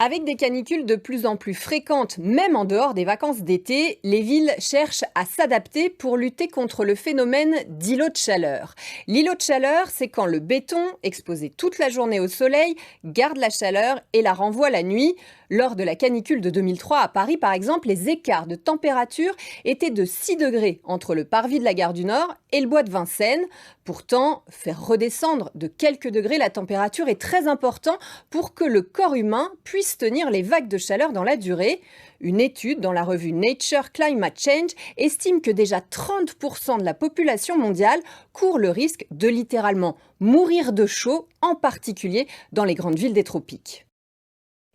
Avec des canicules de plus en plus fréquentes, même en dehors des vacances d'été, les villes cherchent à s'adapter pour lutter contre le phénomène d'îlot de chaleur. L'îlot de chaleur, c'est quand le béton, exposé toute la journée au soleil, garde la chaleur et la renvoie la nuit. Lors de la canicule de 2003 à Paris, par exemple, les écarts de température étaient de 6 degrés entre le parvis de la gare du Nord et le bois de Vincennes. Pourtant, faire redescendre de quelques degrés la température est très important pour que le corps humain puisse tenir les vagues de chaleur dans la durée. Une étude dans la revue Nature Climate Change estime que déjà 30% de la population mondiale court le risque de littéralement mourir de chaud, en particulier dans les grandes villes des tropiques.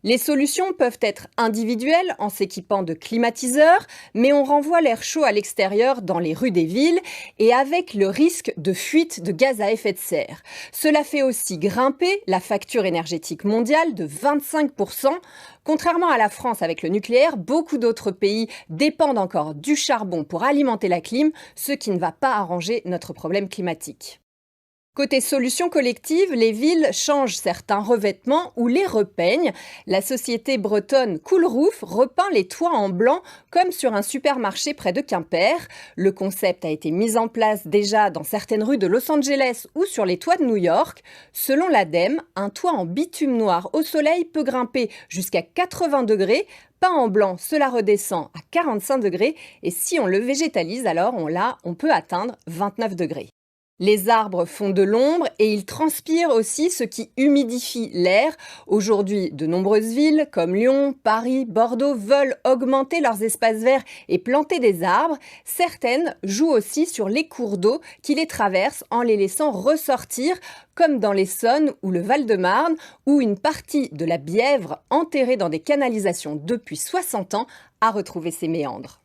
Les solutions peuvent être individuelles en s'équipant de climatiseurs, mais on renvoie l'air chaud à l'extérieur dans les rues des villes et avec le risque de fuite de gaz à effet de serre. Cela fait aussi grimper la facture énergétique mondiale de 25%. Contrairement à la France avec le nucléaire, beaucoup d'autres pays dépendent encore du charbon pour alimenter la clim, ce qui ne va pas arranger notre problème climatique. Côté solutions collectives, les villes changent certains revêtements ou les repeignent. La société bretonne Coolroof repeint les toits en blanc comme sur un supermarché près de Quimper. Le concept a été mis en place déjà dans certaines rues de Los Angeles ou sur les toits de New York. Selon l'ADEME, un toit en bitume noir au soleil peut grimper jusqu'à 80 degrés. Peint en blanc, cela redescend à 45 degrés et si on le végétalise, alors on peut atteindre 29 degrés. Les arbres font de l'ombre et ils transpirent aussi, ce qui humidifie l'air. Aujourd'hui, de nombreuses villes comme Lyon, Paris, Bordeaux veulent augmenter leurs espaces verts et planter des arbres. Certaines jouent aussi sur les cours d'eau qui les traversent en les laissant ressortir, comme dans l'Essonne ou le Val-de-Marne, où une partie de la Bièvre, enterrée dans des canalisations depuis 60 ans, a retrouvé ses méandres.